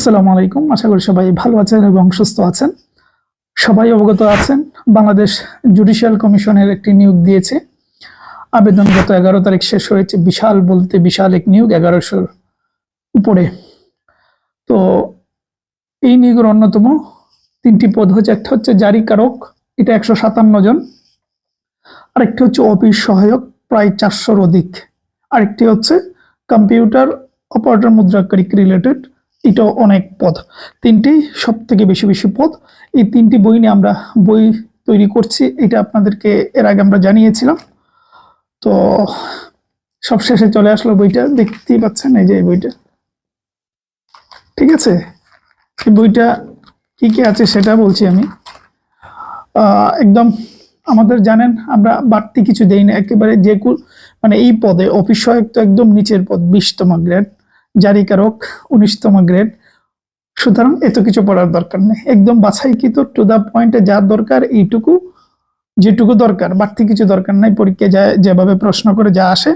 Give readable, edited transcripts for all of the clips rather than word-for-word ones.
আসসালামু আলাইকুম। আশা করি সবাই ভালো আছেন এবং সুস্থ আছেন। সবাই অবগত আছেন, বাংলাদেশ জুডিশিয়াল কমিশনের একটি নিয়োগ দিয়েছে। আবেদন গত 11 তারিখ শেষ হয়েছে। বিশাল বলতে বিশাল এক নিয়োগ, 1100-র উপরে। তো এই নিয়োগের অন্যতম 3টি পদ হচ্ছে, একটা হচ্ছে জারিকারক, এটা 157 জন। আরেকটি হচ্ছে অফিস সহায়ক, প্রায় 400-র অধিক। আরেকটি হচ্ছে কম্পিউটার অপারেটর, মুদ্রাক্ষরিক রিলেটেড, এটাও অনেক পদ। তিনটি সব থেকে বেশি বেশি পদ। এই 3টি বই নিয়ে আমরা বই তৈরি করছি, এটা আপনাদেরকে এর আগে আমরা জানিয়েছিলাম। তো সব শেষে চলে আসলো বইটা, দেখতেই পাচ্ছেন, এই যে এই বইটা। ঠিক আছে, এই বইটা কি কি আছে সেটা বলছি আমি। একদম আমাদের জানেন আমরা বাড়তি কিছু দেই না, একেবারে যে মানে এই পদে অফিস সহায়ক তো একদম নিচের পদ, 20তম গ্রেড, জারিকারক 19তম গ্রেড। সুতরাং এত কিছু পড়ার দরকার নেই, একদম বাছাইকৃত টু দা পয়েন্টে যা দরকার এইটুকু, যেটুকু দরকার, বাড়তি কিছু দরকার নাই। পরীক্ষায় যা যেভাবে প্রশ্ন করে যা আসে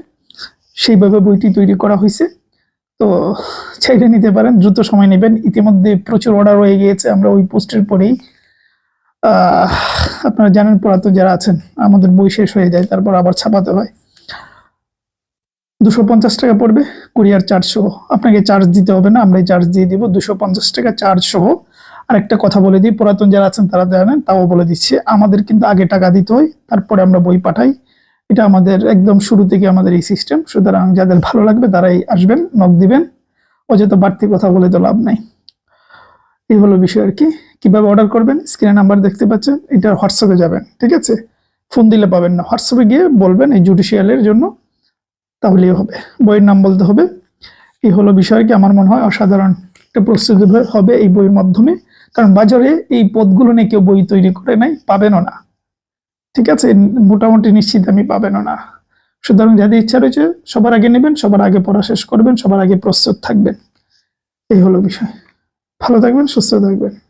সেইভাবে বইটি তৈরি করা হয়েছে। তো চাইলে নিতে পারেন, দ্রুত সময় নেবেন। ইতিমধ্যে প্রচুর অর্ডার হয়ে গিয়েছে। আমরা ওই পোস্টের পরেই আপনারা জানেন, পুরাতন যারা আছেন, আমাদের বই শেষ হয়ে যায়, তারপর আবার ছাপাতে হয়। 250 টাকা পড়বে, কুরিয়ার চার্জ সহ। আপনাকে চার্জ দিতে হবে না, আমরাই চার্জ দিয়ে দিব, 250 টাকা চার্জ সহ। আর একটা কথা বলে দিই, পুরাতন যারা আছেন তারা জানেন, তাও বলে দিচ্ছি, আমাদের কিন্তু আগে টাকা দিতে হয়, তারপরে আমরা বই পাঠাই। এটা আমাদের একদম শুরু থেকে আমাদের এই সিস্টেম। সুতরাং যাদের ভালো লাগবে তারাই আসবেন, নক দিবেন। অযথা বাড়তি কথা বলে তো লাভ নাই। এই হলো বিষয় আর কি। কিভাবে অর্ডার করবেন, স্ক্রিনে নাম্বার দেখতে পাচ্ছেন, এটা হোয়াটসঅ্যাপে যাবেন। ঠিক আছে, ফোন দিলে পাবেন না, হোয়াটসঅ্যাপে গিয়ে বলবেন এই জুডিশিয়ালের জন্য, তাহলেই হবে। বইয়ের নাম বলতে হবে। এই হলো বিষয় কি, আমার মনে হয় অসাধারণ একটা প্রস্তুতি হবে এই বইয়ের মাধ্যমে। কারণ বাজারে এই পদগুলো নিয়ে কেউ বই তৈরি করে নাই, পাবেনও না। ঠিক আছে, মোটামুটি নিশ্চিত আমি পাবেনও না। সুতরাং যাদের ইচ্ছা রয়েছে সবার আগে নেবেন, সবার আগে পড়া শেষ করবেন, সবার আগে প্রস্তুত থাকবেন। এই হলো বিষয়। ভালো থাকবেন, সুস্থ থাকবেন।